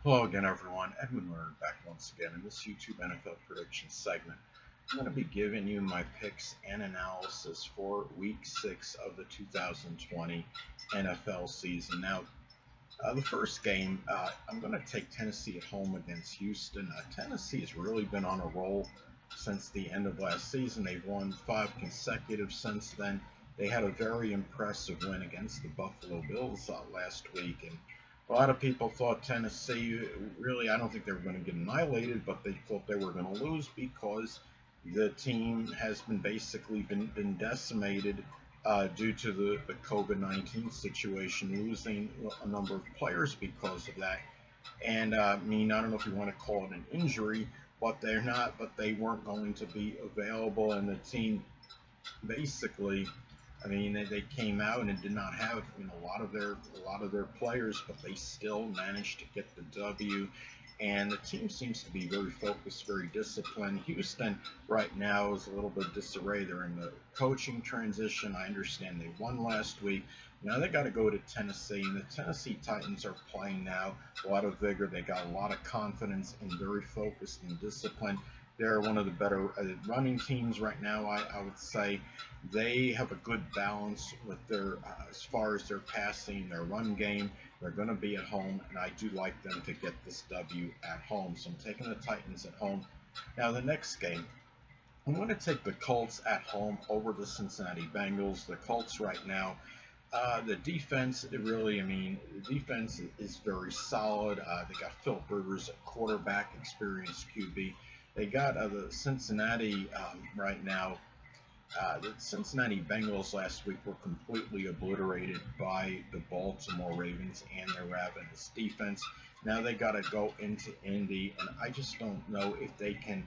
Hello again, everyone. Edwin Learnard back once again in this YouTube NFL prediction segment. I'm going to be giving you my picks and analysis for Week 6 of the 2020 NFL season. Now, the first game, I'm going to take Tennessee at home against Houston. Tennessee has really been on a roll since the end of last season. They've won 5 consecutive since then. They had a very impressive win against the Buffalo Bills last week, and a lot of people thought Tennessee, really, I don't think they were going to get annihilated, but they thought they were going to lose because the team has been decimated due to the COVID-19 situation, losing a number of players because of that. And I don't know if you want to call it an injury, but they weren't going to be available, and the team basically, they came out and it did not have a lot of their players, but they still managed to get the W. And the team seems to be very focused, very disciplined. Houston right now is a little bit disarray. They're in the coaching transition. I understand they won last week. Now they got to go to Tennessee, and the Tennessee Titans are playing now. A lot of vigor. They got a lot of confidence and very focused and disciplined. They're one of the better running teams right now, I would say. They have a good balance with their, as far as their passing, their run game. They're going to be at home, and I do like them to get this W at home. So I'm taking the Titans at home. Now the next game, I'm going to take the Colts at home over the Cincinnati Bengals. The Colts right now, the defense, the defense is very solid. They got Phil Rivers, a quarterback, experienced QB. They got the Cincinnati right now. The Cincinnati Bengals last week were completely obliterated by the Baltimore Ravens and their ravenous defense. Now they got to go into Indy, and I just don't know if they can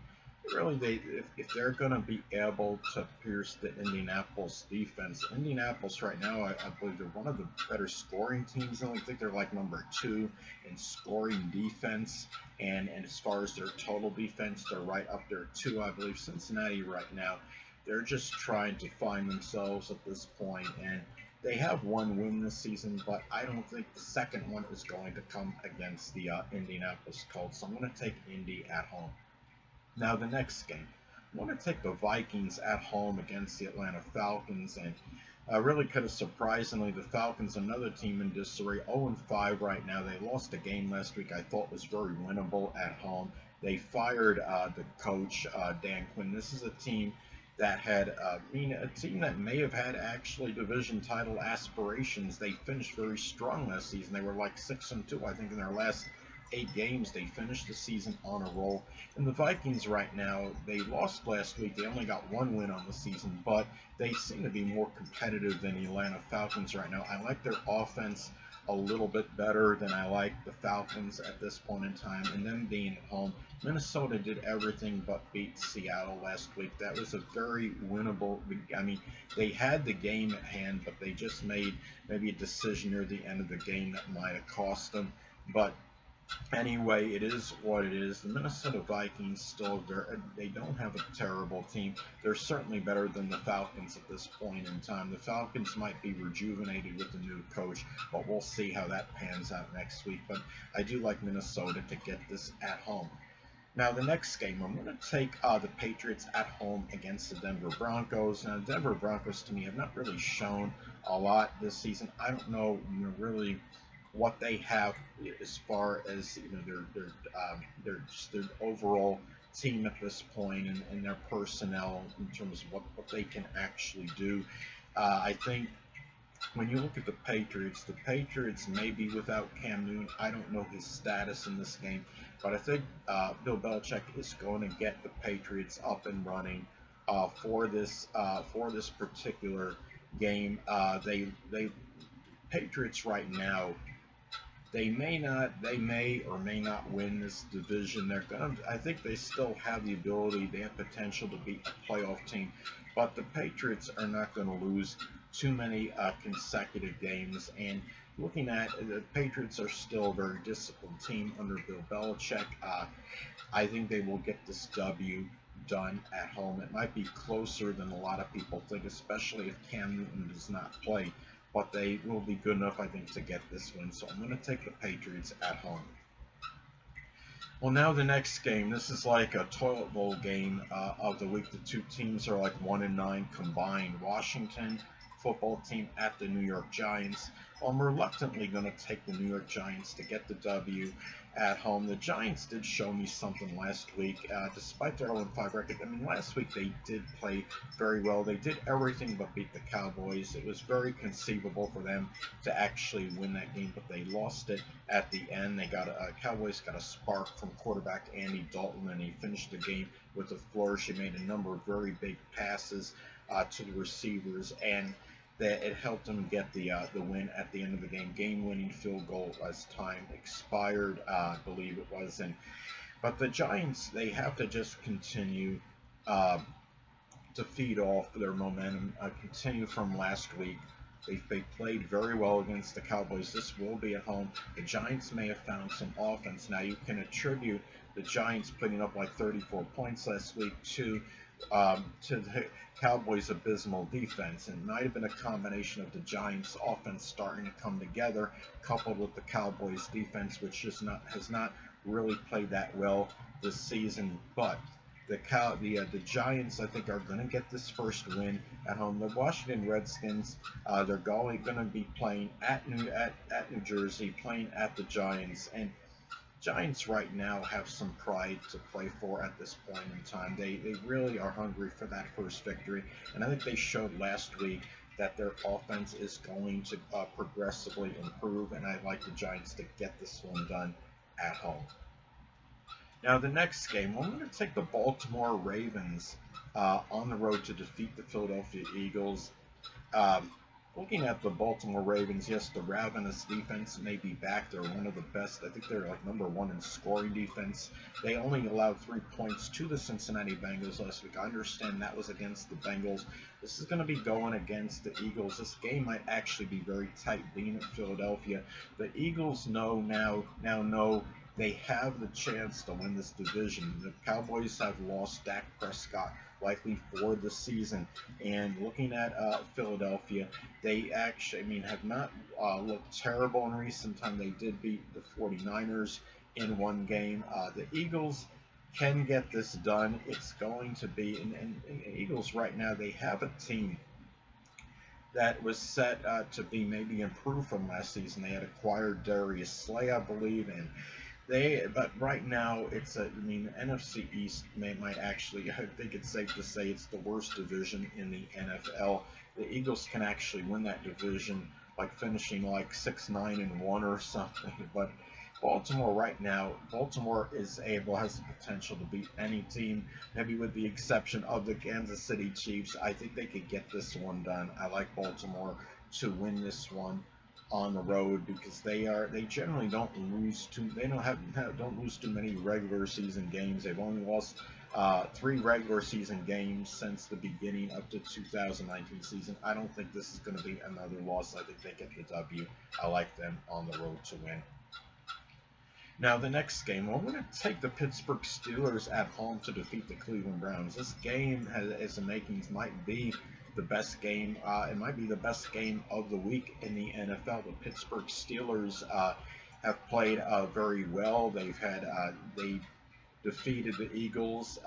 if they're going to be able to pierce the Indianapolis defense. Indianapolis right now, I believe they're one of the better scoring teams. I think they're like number 2 in scoring defense, and as far as their total defense, they're right up there too. I believe Cincinnati right now, they're just trying to find themselves at this point, and they have one win this season, but I don't think the second one is going to come against the Indianapolis Colts. So I'm going to take Indy at home. Now the next game, I'm going to take the Vikings at home against the Atlanta Falcons, and really kind of surprisingly, the Falcons, another team in disarray, 0-5 right now. They lost a game last week I thought was very winnable at home. They fired the coach, Dan Quinn. This is a team that had, a team that may have had actually division title aspirations. They finished very strong last season. They were like 6-2, I think, in their last 8 games. They finished the season on a roll. And the Vikings right now, they lost last week. They only got 1 win on the season, but they seem to be more competitive than the Atlanta Falcons right now. I like their offense a little bit better than I like the Falcons at this point in time, and them being at home. Minnesota did everything but beat Seattle last week. That was a very winnable. They had the game at hand, but they just made maybe a decision near the end of the game that might have cost them. But anyway, it is what it is. The Minnesota Vikings still, they don't have a terrible team. They're certainly better than the Falcons at this point in time. The Falcons might be rejuvenated with a new coach, but we'll see how that pans out next week. But I do like Minnesota to get this at home. Now, the next game, I'm going to take the Patriots at home against the Denver Broncos. Now, the Denver Broncos, to me, have not really shown a lot this season. I don't know, really what they have as far as their overall team at this point, and their personnel in terms of what they can actually do. I think when you look at the Patriots may be without Cam Newton. I don't know his status in this game, but I think Bill Belichick is going to get the Patriots up and running for this particular game. They Patriots right now, they may or may not win this division. I think they still have the ability, they have potential to be a playoff team, but the Patriots are not going to lose too many consecutive games. And looking at the Patriots are still a very disciplined team under Bill Belichick. I think they will get this W done at home. It might be closer than a lot of people think, especially if Cam Newton does not play, but they will be good enough, I think, to get this win. So I'm going to take the Patriots at home. Well, now the next game. This is like a toilet bowl game of the week. The two teams are like 1-9 combined. Washington football team at the New York Giants. Well, I'm reluctantly going to take the New York Giants to get the W at home. The Giants did show me something last week, despite their 0-5 record. I mean, last week they did play very well. They did everything but beat the Cowboys. It was very conceivable for them to actually win that game, but they lost it at the end. They got Cowboys got a spark from quarterback Andy Dalton, and he finished the game with a flourish. He made a number of very big passes to the receivers, and that it helped them get the win at the end of the game-winning field goal as time expired, I believe it was. But the Giants, they have to just continue to feed off their momentum, continue from last week. They played very well against the Cowboys. This will be at home. The Giants may have found some offense. Now you can attribute the Giants putting up like 34 points last week to the Cowboys' abysmal defense. And it might have been a combination of the Giants' offense starting to come together, coupled with the Cowboys' defense, which has not really played that well this season. But the Giants, I think, are going to get this first win at home. The Washington Redskins, they're going to be playing at New Jersey, playing at the Giants, and Giants right now have some pride to play for at this point in time. They really are hungry for that first victory, and I think they showed last week that their offense is going to progressively improve, and I'd like the Giants to get this one done at home. Now, the next game, I'm going to take the Baltimore Ravens on the road to defeat the Philadelphia Eagles. Looking at the Baltimore Ravens, yes, the ravenous defense may be back. They're one of the best. I think they're like number one in scoring defense. They only allowed 3 points to the Cincinnati Bengals last week. I understand that was against the Bengals. This is going to be going against the Eagles. This game might actually be very tight, being at Philadelphia. The Eagles now know they have the chance to win this division. The Cowboys have lost Dak Prescott likely for the season. And looking at Philadelphia, they actually, have not looked terrible in recent time. They did beat the 49ers in one game. The Eagles can get this done. It's going to be, and Eagles right now, they have a team that was set to be maybe improved from last season. They had acquired Darius Slay, I believe, and but right now NFC East might actually, I think it's safe to say it's the worst division in the NFL. The Eagles can actually win that division, like finishing like 6-9-1 or something. But Baltimore right now, has the potential to beat any team, maybe with the exception of the Kansas City Chiefs. I think they could get this one done. I like Baltimore to win this one on the road because they generally don't lose too many regular season games. They've only lost 3 regular season games since the beginning of the 2019 season. I don't think this is going to be another loss. I think they get the W. I like them on the road to win. Now, the next game, I'm going to take the Pittsburgh Steelers at home to defeat the Cleveland Browns. This game, as the makings, might be the best game. It might be the best game of the week in the NFL. The Pittsburgh Steelers have played very well. They defeated the Eagles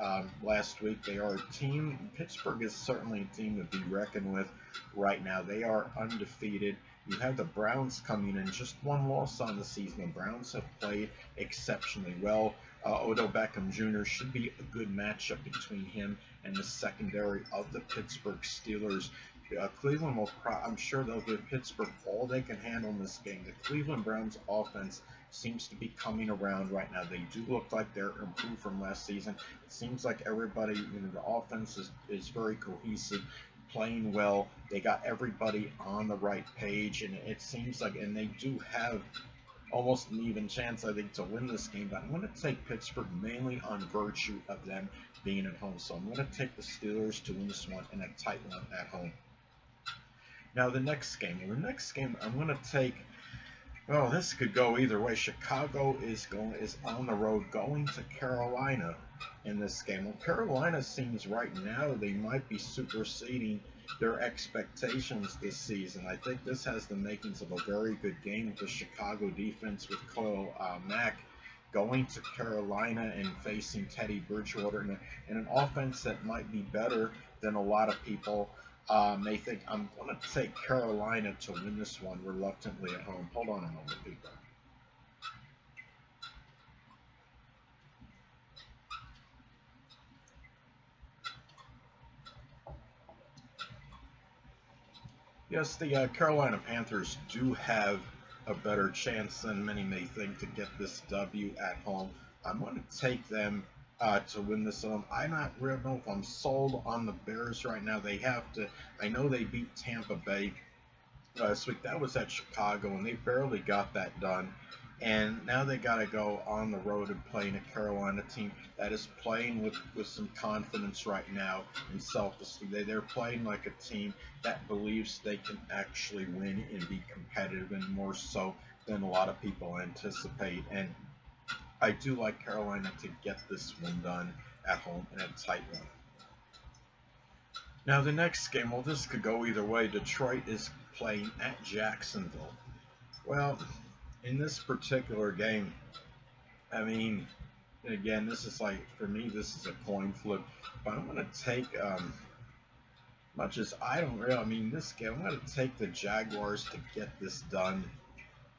last week. They are a team. Pittsburgh is certainly a team to be reckoned with right now. They are undefeated. You have the Browns coming in, just one loss on the season. The Browns have played exceptionally well. Odell Beckham Jr. should be a good matchup between him and the secondary of the Pittsburgh Steelers. Cleveland I'm sure they'll give Pittsburgh all they can handle in this game. The Cleveland Browns offense seems to be coming around right now. They do look like they're improved from last season. It seems like everybody, the offense is very cohesive, playing well. They got everybody on the right page, and it seems like, and they do have almost an even chance, I think, to win this game. But I'm going to take Pittsburgh mainly on virtue of them being at home. So I'm going to take the Steelers to win this one in a tight one at home. Now, the next game, I'm going to take, this could go either way. Chicago is on the road going to Carolina in this game. Well, Carolina seems right now they might be superseding their expectations this season. I think this has the makings of a very good game with the Chicago defense with Khalil Mack going to Carolina and facing Teddy Bridgewater in an offense that might be better than a lot of people may think. I'm going to take Carolina to win this one reluctantly at home. Hold on a moment, people. Yes, the Carolina Panthers do have a better chance than many may think to get this W at home. I'm going to take them to win this one. I'm not real know if I'm sold on the Bears right now. They have to. I know they beat Tampa Bay last week. That was at Chicago, and they barely got that done. And now they got to go on the road and play in a Carolina team that is playing with some confidence right now and self-esteem. They're playing like a team that believes they can actually win and be competitive, and more so than a lot of people anticipate. And I do like Carolina to get this one done at home in a tight one. Now the next game, well, this could go either way. Detroit is playing at Jacksonville. Well, in this particular game, I mean, again, this is like, for me, this is a coin flip. But I'm going to take, much as I don't really, I mean, this game, I'm going to take the Jaguars to get this done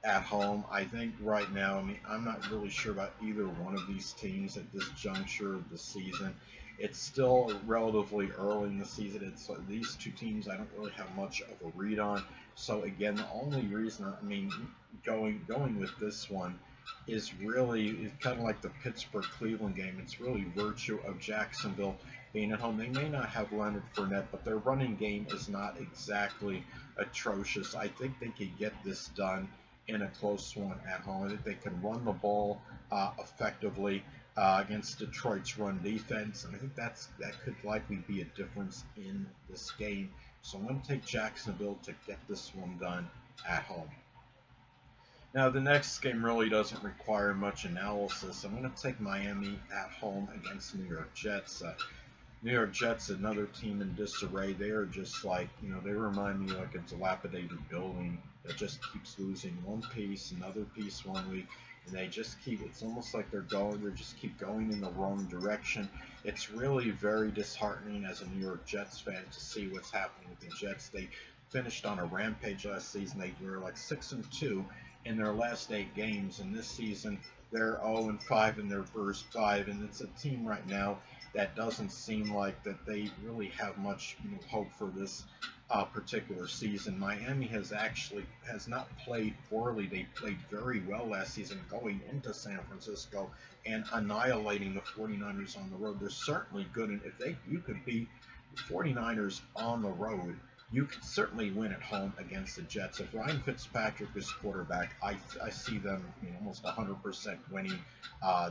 at home. I think right now, I mean, I'm not really sure about either one of these teams at this juncture of the season. It's still relatively early in the season. It's these two teams I don't really have much of a read on. So again, the only reason, I mean, going with this one is really, it's kind of like the Pittsburgh-Cleveland game. It's really virtue of Jacksonville being at home. They may not have Leonard Fournette, but their running game is not exactly atrocious. I think they could get this done in a close one at home. I think they can run the ball effectively against Detroit's run defense, and I think that could likely be a difference in this game. So I'm going to take Jacksonville to get this one done at home. Now the next game really doesn't require much analysis. I'm going to take Miami at home against New York Jets. New York Jets, another team in disarray. They are just like, they remind me like a dilapidated building that just keeps losing one piece, another piece one week, and they just keep, it's almost like they just keep going in the wrong direction. It's really very disheartening as a New York Jets fan to see what's happening with the Jets. They finished on a rampage last season. They were like 6-2 in their last 8 games, and this season they're 0-5 in their first 5, and it's a team right now that doesn't seem like that they really have much hope for this particular season. Miami has not played poorly. They played very well last season going into San Francisco and annihilating the 49ers on the road. They're certainly good, and if you could beat the 49ers on the road, you could certainly win at home against the Jets. If Ryan Fitzpatrick is quarterback, I see them almost 100% winning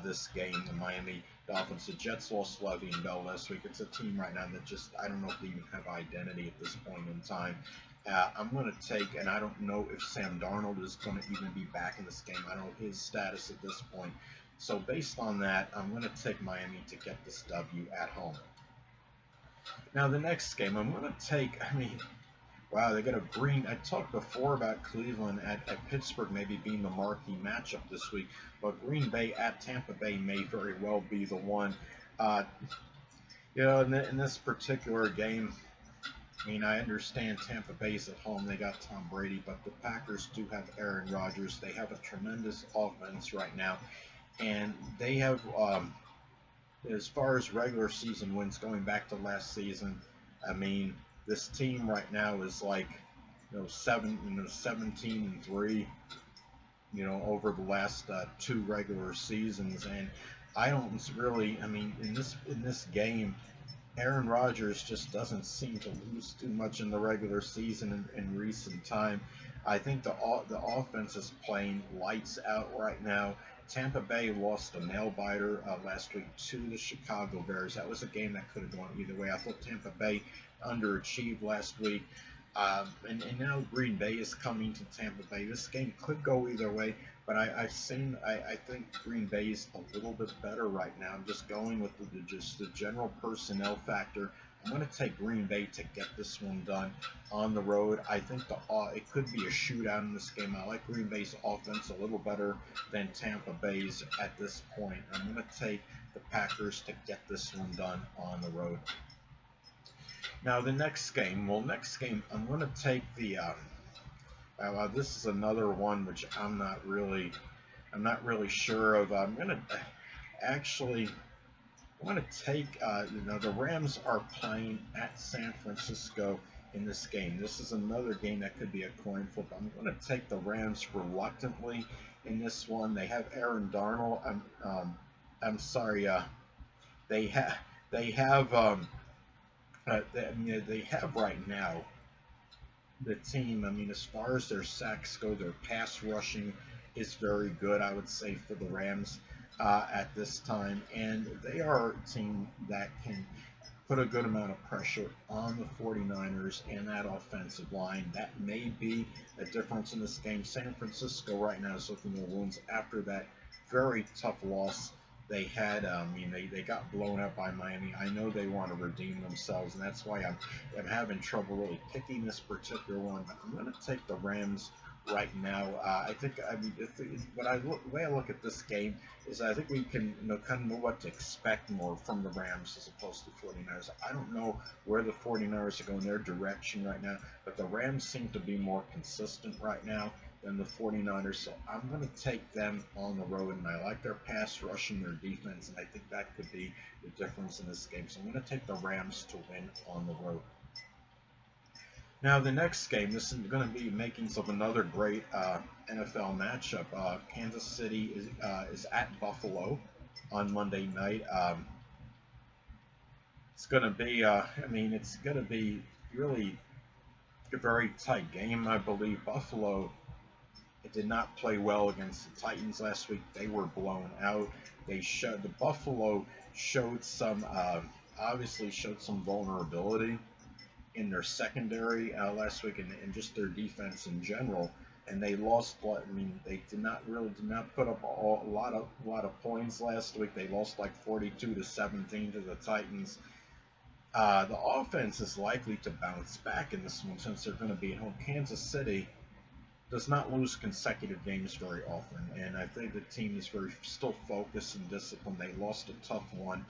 this game. The Miami Dolphins. The Jets lost Le'Veon Bell last week. It's a team right now that just, I don't know if they even have identity at this point in time. I'm going to take, and I don't know if Sam Darnold is going to even be back in this game. I don't know his status at this point. So based on that, I'm going to take Miami to get this W at home. Now the next game, I'm going to take, wow, they got a green. I talked before about Cleveland at Pittsburgh maybe being the marquee matchup this week, but Green Bay at Tampa Bay may very well be the one. In this particular game, I understand Tampa Bay's at home. They got Tom Brady, but the Packers do have Aaron Rodgers. They have a tremendous offense right now, and they have, as far as regular season wins going back to last season, this team right now is like, 17-3, over the last 2 regular seasons, and I don't really, in this game, Aaron Rodgers just doesn't seem to lose too much in the regular season in recent time. I think the offense is playing lights out right now. Tampa Bay lost a nail-biter last week to the Chicago Bears. That was a game that could have gone either way. I thought Tampa Bay underachieved last week. And now Green Bay is coming to Tampa Bay. This game could go either way, but I think Green Bay is a little bit better right now. I'm just going with the general personnel factor. I'm going to take Green Bay to get this one done on the road. I think it could be a shootout in this game. I like Green Bay's offense a little better than Tampa Bay's at this point. I'm going to take the Packers to get this one done on the road. Now the next game, I'm going to take the. This is another one which I'm not really sure of. I'm going to actually. I'm going to take, the Rams are playing at San Francisco in this game. This is another game that could be a coin flip. I'm going to take the Rams reluctantly in this one. They have Aaron Darnold. I'm sorry. They have they have right now the team. I mean, as far as their sacks go, their pass rushing is very good, I would say, for the Rams at this time, and they are a team that can put a good amount of pressure on the 49ers and that offensive line. That may be a difference in this game. San Francisco right now is looking their wounds after that very tough loss they had. They got blown out by Miami. I know they want to redeem themselves, and that's why I'm having trouble really picking this particular one. But I'm going to take the Rams right now. The way I look at this game is I think we can kind of know what to expect more from the Rams as opposed to 49ers. I don't know where the 49ers are going their direction right now, but the Rams seem to be more consistent right now than the 49ers, so I'm going to take them on the road, and I like their pass rush and their defense, and I think that could be the difference in this game. So I'm going to take the Rams to win on the road. Now the next game, this is going to be makings of another great NFL matchup. Kansas City is at Buffalo on Monday night. It's going to be, it's going to be really a very tight game, I believe. Buffalo did not play well against the Titans last week. They were blown out. The Buffalo showed some, obviously showed some vulnerability in their secondary last week, and just their defense in general. And they lost. They did not put up a lot of points last week. They lost like 42-17 to the Titans. The offense is likely to bounce back in this one since they're going to be at home. Kansas City does not lose consecutive games very often, and I think the team is still focused and disciplined. They lost a tough one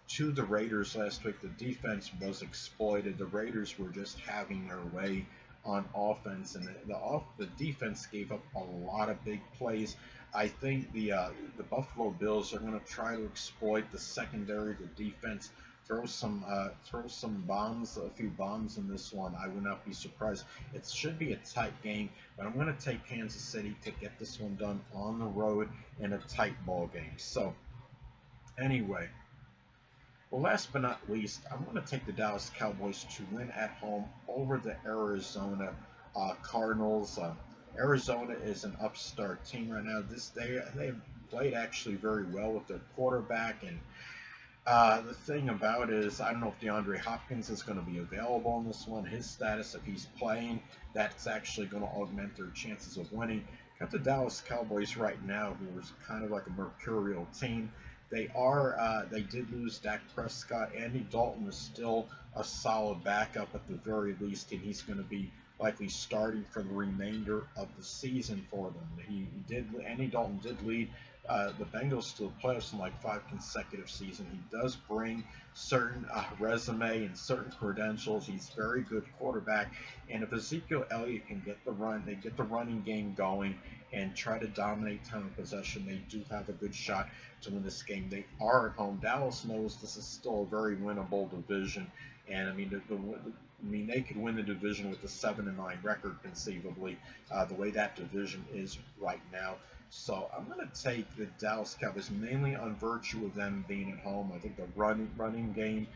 to the Raiders last week. The defense was exploited. The Raiders were just having their way on offense, and the defense gave up a lot of big plays. I think the Buffalo Bills are going to try to exploit the secondary, the defense, throw some bombs, a few bombs in this one. I would not be surprised. It should be a tight game, but I'm going to take Kansas City to get this one done on the road in a tight ball game. So anyway. Well, last but not least, I'm going to take the Dallas Cowboys to win at home over the Arizona Cardinals. Arizona is an upstart team right now. They have played actually very well with their quarterback, and the thing about it is I don't know if DeAndre Hopkins is going to be available in this one. His status, if he's playing, that's actually going to augment their chances of winning. Got the Dallas Cowboys right now, who is kind of like a mercurial team. They did lose Dak Prescott. Andy Dalton is still a solid backup at the very least, and he's going to be likely starting for the remainder of the season for them. Andy Dalton did lead the Bengals to the playoffs in like 5 consecutive seasons. He does bring certain resume and certain credentials. He's a very good quarterback, and if Ezekiel Elliott can get the running game going and try to dominate time of possession, they do have a good shot to win this game. They are at home. Dallas knows this is still a very winnable division, and they could win the division with a 7-9 record conceivably, the way that division is right now. So I'm going to take the Dallas Cowboys mainly on virtue of them being at home. I think the running game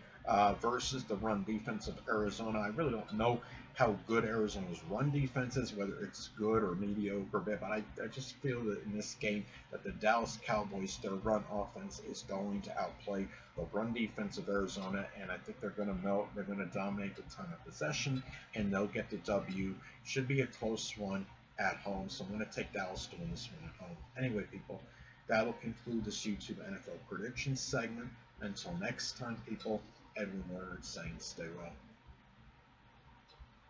versus the run defense of Arizona. I really don't know how good Arizona's run defense is, whether it's good or mediocre, but I just feel that in this game that the Dallas Cowboys, their run offense is going to outplay the run defense of Arizona, and I think they're going to melt. They're going to dominate the time of possession, and they'll get the W. Should be a close one at home, so I'm going to take Dallas to win this one at home. Anyway, people, that'll conclude this YouTube NFL predictions segment. Until next time, people, Edwin Learnard saying stay well.